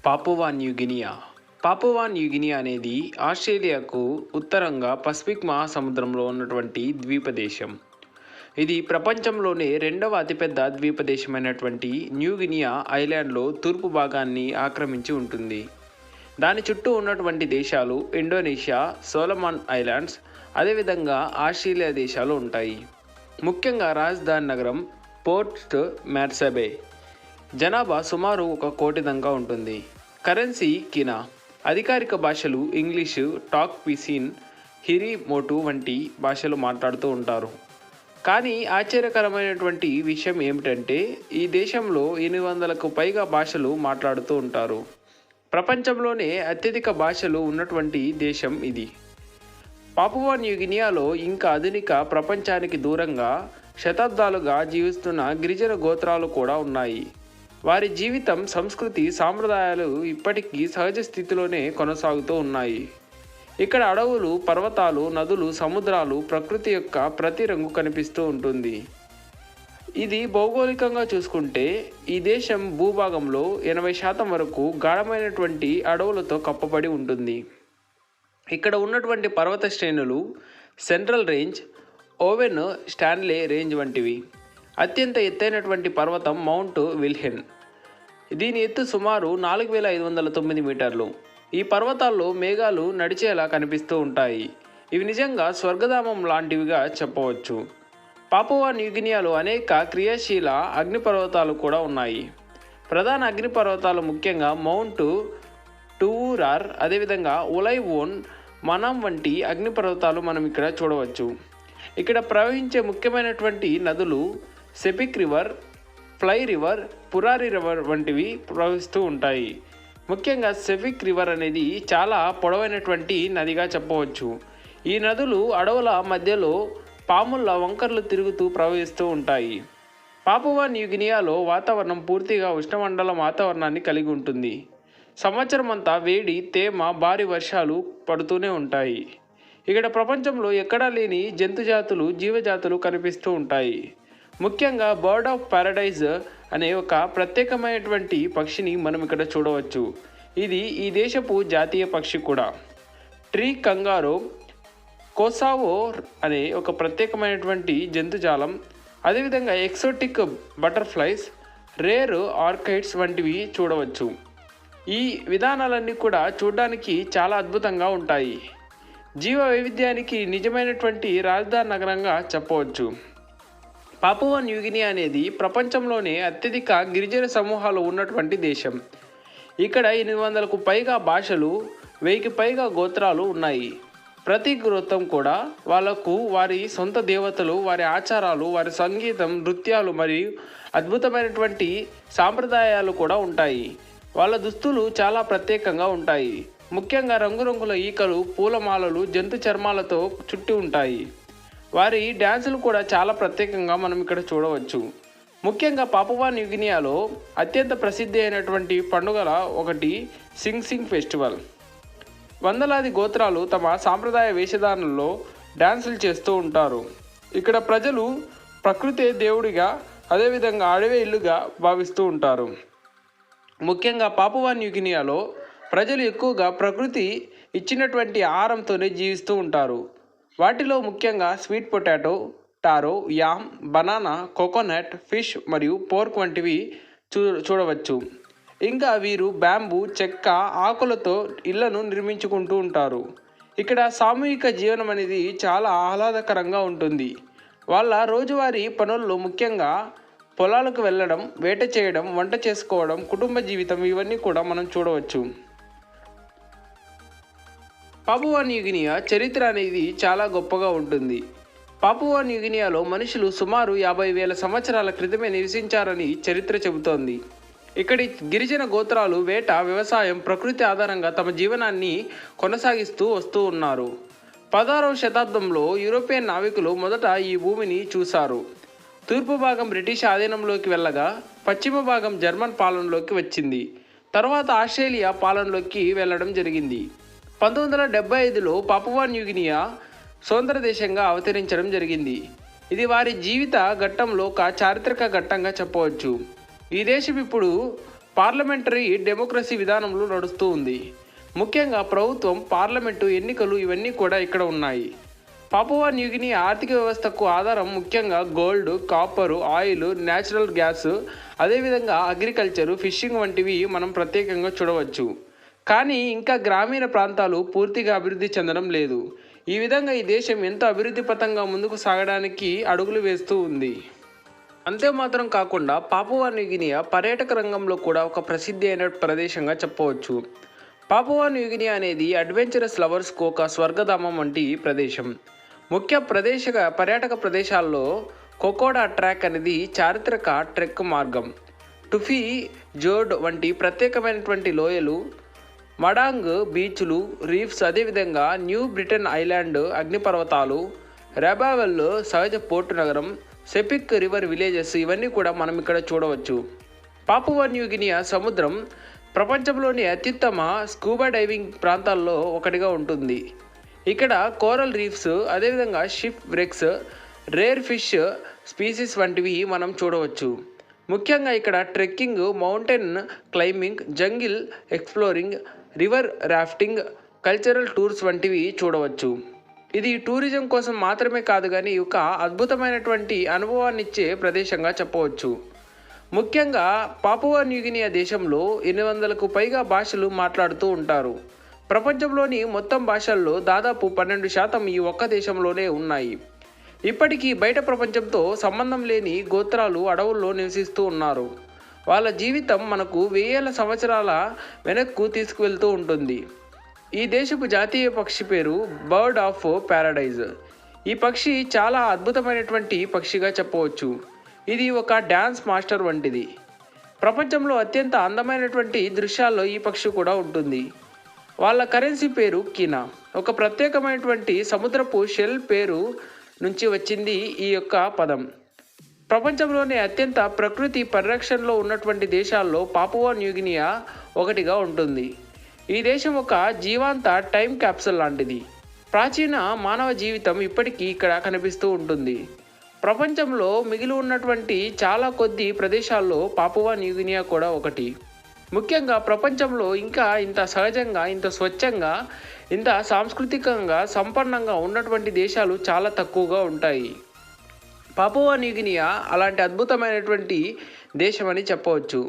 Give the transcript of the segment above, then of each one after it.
Papua New Guinea. Papua New Guinea అనేది ఆస్ట్రేలియాకు ఉత్తరంగా Pacific మహాసముద్రంలో ఉన్నటువంటి ద్వీపదేశం. ఇది ప్రపంచంలోనే రెండవ అతిపెద్ద ద్వీపదేశమైనటువంటి న్యూగినియా ఐలాండ్లో తూర్పు భాగాన్ని ఆక్రమించి ఉంటుంది. దాని చుట్టూ ఉన్నటువంటి దేశాలు ఇండోనేషియా, సోలమాన్ ఐలాండ్స్, అదేవిధంగా ఆస్ట్రేలియా దేశాలు ఉంటాయి. ముఖ్యంగా రాజధాని నగరం పోర్ట్ మ్యార్సబే. జనాభా సుమారు 1 కోటి దాకా ఉంటుంది. కరెన్సీ కినా. అధికారిక భాషలు ఇంగ్లీషు, టాక్ పిసిన్, హిరి మోటు వంటి భాషలు మాట్లాడుతూ ఉంటారు. కానీ ఆశ్చర్యకరమైనటువంటి విషయం ఏమిటంటే ఈ దేశంలో 800కు పైగా భాషలు మాట్లాడుతూ ఉంటారు. ప్రపంచంలోనే అత్యధిక భాషలు ఉన్నటువంటి దేశం ఇది. పాపువా న్యూగినియాలో ఇంకా ఆధునిక ప్రపంచానికి దూరంగా శతాబ్దాలుగా జీవిస్తున్న గిరిజన గోత్రాలు కూడా ఉన్నాయి. వారి జీవితం, సంస్కృతి, సాంప్రదాయాలు ఇప్పటికీ సహజ స్థితిలోనే కొనసాగుతూ ఉన్నాయి. ఇక్కడ అడవులు, పర్వతాలు, నదులు, సముద్రాలు, ప్రకృతి యొక్క ప్రతి రంగు కనిపిస్తూ ఉంటుంది. ఇది భౌగోళికంగా చూసుకుంటే ఈ దేశం భూభాగంలో 80% వరకు గాఢమైనటువంటి అడవులతో కప్పబడి ఉంటుంది. ఇక్కడ ఉన్నటువంటి పర్వత శ్రేణులు central range, Owen Stanley range వంటివి. అత్యంత ఎత్తైనటువంటి పర్వతం మౌంట్ విల్హెన్. దీని ఎత్తు సుమారు 4509 మీటర్లు. ఈ పర్వతాల్లో మేఘాలు నడిచేలా కనిపిస్తూ ఉంటాయి. ఇవి నిజంగా స్వర్గధామం లాంటివిగా చెప్పవచ్చు. పాపువా న్యూగినియాలో అనేక క్రియాశీల అగ్నిపర్వతాలు కూడా ఉన్నాయి. ప్రధాన అగ్నిపర్వతాలు ముఖ్యంగా మౌంట్ టూరార్, అదేవిధంగా ఉలైవోన్, మనాం వంటి అగ్నిపర్వతాలు మనం ఇక్కడ చూడవచ్చు. ఇక్కడ ప్రవహించే ముఖ్యమైనటువంటి నదులు సెపిక్ river, fly river, Purari river వంటివి ప్రవహిస్తూ ఉంటాయి. ముఖ్యంగా సెపిక్ రివర్ అనేది చాలా పొడవైనటువంటి నదిగా చెప్పవచ్చు. ఈ నదులు అడవుల మధ్యలో పాముల వంకర్లు తిరుగుతూ ప్రవహిస్తూ ఉంటాయి. పాపువా న్యూగినియాలో వాతావరణం పూర్తిగా ఉష్ణమండల వాతావరణాన్ని కలిగి ఉంటుంది. సంవత్సరం అంతా వేడి, తేమ, భారీ వర్షాలు పడుతూనే ఉంటాయి. ఇక్కడ ప్రపంచంలో ఎక్కడా లేని జంతుజాతులు, జీవజాతులు కనిపిస్తూ ఉంటాయి. ముఖ్యంగా బర్డ్ ఆఫ్ పారడైజ్ అనే ఒక ప్రత్యేకమైనటువంటి పక్షిని మనం ఇక్కడ చూడవచ్చు. ఇది ఈ దేశపు జాతీయ పక్షి కూడా. ట్రీ కంగారో, కోసావో అనే ఒక ప్రత్యేకమైనటువంటి జంతుజాలం, అదేవిధంగా ఎక్సోటిక్ బటర్ఫ్లైస్, రేర్ ఆర్కిడ్స్ వంటివి చూడవచ్చు. ఈ విధానాలన్నీ కూడా చూడడానికి చాలా అద్భుతంగా ఉంటాయి. జీవ వైవిధ్యానికి నిజమైనటువంటి రాజధాని నగరంగా చెప్పవచ్చు. పాపువా న్యూగినియా అనేది ప్రపంచంలోనే అత్యధిక గిరిజన సమూహాలు ఉన్నటువంటి దేశం. ఇక్కడ 800కు పైగా భాషలు, 1000కి పైగా గోత్రాలు ఉన్నాయి. ప్రతి గోత్రం కూడా వాళ్లకు వారి సొంత దేవతలు, వారి ఆచారాలు, వారి సంగీతం, నృత్యాలు మరియు అద్భుతమైనటువంటి సాంప్రదాయాలు కూడా ఉంటాయి. వాళ్ళ దుస్తులు చాలా ప్రత్యేకంగా ఉంటాయి. ముఖ్యంగా రంగురంగుల ఈకలు, పూలమాలలు, జంతు చర్మాలతో చుట్టి ఉంటాయి. వారి డ్యాన్సులు కూడా చాలా ప్రత్యేకంగా మనం ఇక్కడ చూడవచ్చు. ముఖ్యంగా పాపువా న్యూగినియాలో అత్యంత ప్రసిద్ధి అయినటువంటి పండుగల ఒకటి సింగ్ ఫెస్టివల్. వందలాది గోత్రాలు తమ సాంప్రదాయ వేషధారణలో డ్యాన్సులు చేస్తూ ఉంటారు. ఇక్కడ ప్రజలు ప్రకృతే దేవుడిగా, అదేవిధంగా అడవే ఇల్లుగా భావిస్తూ ఉంటారు. ముఖ్యంగా పాపువా న్యూగినియాలో ప్రజలు ఎక్కువగా ప్రకృతి ఇచ్చినటువంటి ఆహారంతోనే జీవిస్తూ ఉంటారు. వాటిలో ముఖ్యంగా sweet potato, tarot, yam, banana, coconut, fish మరియు పోర్క్ వంటివి చూడవచ్చు. ఇంకా వీరు బ్యాంబూ, చెక్క, ఆకులతో ఇళ్లను నిర్మించుకుంటూ ఉంటారు. ఇక్కడ సామూహిక జీవనం అనేది చాలా ఆహ్లాదకరంగా ఉంటుంది. వాళ్ళ రోజువారీ పనుల్లో ముఖ్యంగా పొలాలకు వెళ్ళడం, వేట చేయడం, వంట చేసుకోవడం, కుటుంబ జీవితం ఇవన్నీ కూడా మనం చూడవచ్చు. పాపువా న్యూగినియా చరిత్ర అనేది చాలా గొప్పగా ఉంటుంది. పాపువా న్యూగినియాలో మనుషులు సుమారు 50,000 సంవత్సరాల క్రితమే నివసించారని చరిత్ర చెబుతోంది. ఇక్కడి గిరిజన గోత్రాలు వేట, వ్యవసాయం, ప్రకృతి ఆధారంగా తమ జీవనాన్ని కొనసాగిస్తూ వస్తూ ఉన్నారు. 16వ శతాబ్దంలో యూరోపియన్ నావికులు మొదట ఈ భూమిని చూశారు. తూర్పు భాగం బ్రిటిష్ ఆధీనంలోకి వెళ్ళగా పశ్చిమ భాగం జర్మన్ పాలనలోకి వచ్చింది. తర్వాత ఆస్ట్రేలియా పాలనలోకి వెళ్ళడం జరిగింది. 1975లో పాపువా న్యూగినియా స్వతంత్ర దేశంగా అవతరించడం జరిగింది. ఇది వారి జీవిత ఘట్టంలో ఒక చారిత్రక ఘట్టంగా చెప్పవచ్చు. ఈ దేశం ఇప్పుడు పార్లమెంటరీ డెమోక్రసీ విధానంలో నడుస్తూ ఉంది. ముఖ్యంగా ప్రభుత్వం, పార్లమెంటు, ఎన్నికలు ఇవన్నీ కూడా ఇక్కడ ఉన్నాయి. పాపువా న్యూగిని ఆర్థిక వ్యవస్థకు ఆధారం ముఖ్యంగా గోల్డ్, కాపరు, ఆయిల్, న్యాచురల్ గ్యాస్, అదేవిధంగా అగ్రికల్చరు, ఫిషింగ్ వంటివి మనం ప్రత్యేకంగా చూడవచ్చు. కానీ ఇంకా గ్రామీణ ప్రాంతాలు పూర్తిగా అభివృద్ధి చెందడం లేదు. ఈ విధంగా ఈ దేశం ఎంతో అభివృద్ధి పథంగా ముందుకు సాగడానికి అడుగులు వేస్తూ ఉంది. అంతే మాత్రం కాకుండా పాపువా న్యూగినియా పర్యాటక రంగంలో కూడా ఒక ప్రసిద్ధి అయిన ప్రదేశంగా చెప్పవచ్చు. పాపువా న్యూగినియా అనేది అడ్వెంచరస్ లవర్స్కు ఒక స్వర్గధామం వంటి ప్రదేశం. ముఖ్య పర్యాటక ప్రదేశాల్లో కొకోడా ట్రాక్ అనేది చారిత్రక ట్రెక్ మార్గం, టుఫీ జోర్డ్ వంటి ప్రత్యేకమైనటువంటి లోయలు, మడాంగ్ బీచ్లు, రీఫ్స్, అదేవిధంగా న్యూ బ్రిటన్ ఐలాండ్ అగ్నిపర్వతాలు, రాబావెల్ సహజ పోర్టు నగరం, సెపిక్ రివర్ విలేజెస్ ఇవన్నీ కూడా మనం ఇక్కడ చూడవచ్చు. పాపువా న్యూగినియా సముద్రం ప్రపంచంలోని అత్యుత్తమ స్కూబా డైవింగ్ ప్రాంతాల్లో ఒకటిగా ఉంటుంది. ఇక్కడ కోరల్ రీఫ్స్, అదేవిధంగా షిప్ వ్రెక్స్, రేర్ ఫిష్ స్పీసీస్ వంటివి మనం చూడవచ్చు. ముఖ్యంగా ఇక్కడ trekking, mountain climbing, jungle exploring, river rafting, cultural tours వంటివి చూడవచ్చు. ఇది టూరిజం కోసం మాత్రమే కాదు కానీ ఒక అద్భుతమైనటువంటి అనుభవాన్ని ఇచ్చే ప్రదేశంగా చెప్పవచ్చు. ముఖ్యంగా పాపువా న్యూగినియా దేశంలో 800కు పైగా భాషలు మాట్లాడుతూ ఉంటారు. ప్రపంచంలోని మొత్తం భాషల్లో దాదాపు 12% ఈ ఒక్క దేశంలోనే ఉన్నాయి. ఇప్పటికీ బయట ప్రపంచంతో సంబంధం లేని గోత్రాలు అడవుల్లో నివసిస్తూ ఉన్నారు. వాళ్ళ జీవితం మనకు వేల సంవత్సరాల వెనక్కు తీసుకువెళ్తూ ఉంటుంది. ఈ దేశపు జాతీయ పక్షి పేరు బర్డ్ ఆఫ్ ప్యారడైజ్. ఈ పక్షి చాలా అద్భుతమైనటువంటి పక్షిగా చెప్పవచ్చు. ఇది ఒక డ్యాన్స్ మాస్టర్ వంటిది. ప్రపంచంలో అత్యంత అందమైనటువంటి దృశ్యాల్లో ఈ పక్షి కూడా ఉంటుంది. వాళ్ళ కరెన్సీ పేరు కినా. ఒక ప్రత్యేకమైనటువంటి సముద్రపు షెల్ పేరు నుంచి వచ్చింది ఈ యొక్క పదం. ప్రపంచంలోనే అత్యంత ప్రకృతి పరిరక్షణలో ఉన్నటువంటి దేశాల్లో పాపువా న్యూగినియా ఒకటిగా ఉంటుంది. ఈ దేశం ఒక జీవాంత టైం క్యాప్సూల్ లాంటిది. ప్రాచీన మానవ జీవితం ఇప్పటికీ ఇక్కడ కనిపిస్తూ ఉంటుంది. ప్రపంచంలో మిగిలి ఉన్నటువంటి చాలా కొద్ది ప్రదేశాల్లో పాపువా న్యూగినియా కూడా ఒకటి. ముఖ్యంగా ప్రపంచంలో ఇంకా ఇంత సహజంగా, ఇంత స్వచ్ఛంగా, ఇంత సాంస్కృతికంగా సంపన్నంగా ఉన్నటువంటి దేశాలు చాలా తక్కువగా ఉంటాయి. పాపువా న్యూగినియా అలాంటి అద్భుతమైనటువంటి దేశం అని చెప్పవచ్చు.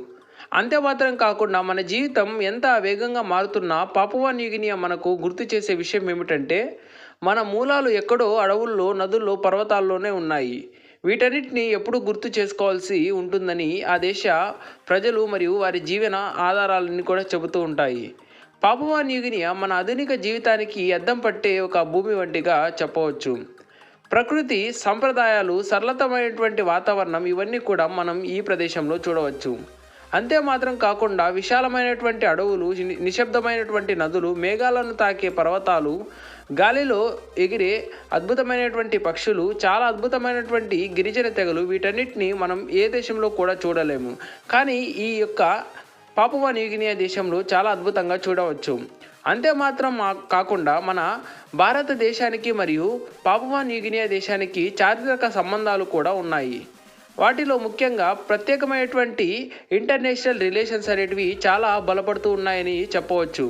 అంతేమాత్రం కాకుండా మన జీవితం ఎంత వేగంగా మారుతున్నా పాపువా న్యూగినియా మనకు గుర్తు చేసే విషయం ఏమిటంటే మన మూలాలు ఎక్కడో అడవుల్లో, నదుల్లో, పర్వతాల్లోనే ఉన్నాయి. వీటన్నిటిని ఎప్పుడు గుర్తు చేసుకోవాల్సి ఉంటుందని ఆ దేశ ప్రజలు మరియు వారి జీవన ఆధారాలన్నీ కూడా చెబుతూ ఉంటాయి. పాపువా న్యూగినియా మన ఆధునిక జీవితానికి అద్దం పట్టే ఒక భూమి వంటిగా చెప్పవచ్చు. ప్రకృతి, సంప్రదాయాలు, సరళతమైనటువంటి వాతావరణం ఇవన్నీ కూడా మనం ఈ ప్రదేశంలో చూడవచ్చు. అంతేమాత్రం కాకుండా విశాలమైనటువంటి అడవులు, నిశ్శబ్దమైనటువంటి నదులు, మేఘాలను తాకే పర్వతాలు, గాలిలో ఎగిరే అద్భుతమైనటువంటి పక్షులు, చాలా అద్భుతమైనటువంటి గిరిజన తెగలు, వీటన్నిటిని మనం ఏ దేశంలో కూడా చూడలేము. కానీ ఈ యొక్క పాపువా న్యూగినియా దేశంలో చాలా అద్భుతంగా చూడవచ్చు. అంతేమాత్రం కాకుండా మన భారతదేశానికి మరియు పాపువా న్యూగినియా దేశానికి చారిత్రక సంబంధాలు కూడా ఉన్నాయి. వాటిలో ముఖ్యంగా ప్రత్యేకమైనటువంటి ఇంటర్నేషనల్ రిలేషన్స్ అనేటివి చాలా బలపడుతూ ఉన్నాయని చెప్పవచ్చు.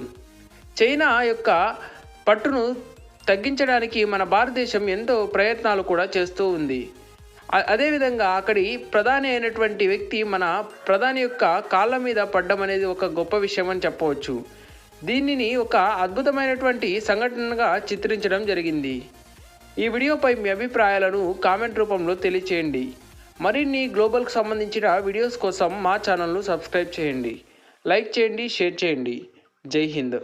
చైనా యొక్క పట్టును తగ్గించడానికి మన భారతదేశం ఎంతో ప్రయత్నాలు కూడా చేస్తూ ఉంది. అదేవిధంగా అక్కడి ప్రధాని అయినటువంటి వ్యక్తి మన ప్రధాని యొక్క కాళ్ళ మీద పడ్డం అనేది ఒక గొప్ప విషయం అని చెప్పవచ్చు. దీనిని ఒక అద్భుతమైనటువంటి సంఘటనగా చిత్రించడం జరిగింది. ఈ వీడియోపై మీ అభిప్రాయాలను కామెంట్ రూపంలో తెలియచేయండి. మరిన్ని గ్లోబల్కి సంబంధించిన వీడియోస్ కోసం మా ఛానల్ను సబ్స్క్రైబ్ చేయండి, లైక్ చేయండి, షేర్ చేయండి. జై హింద్.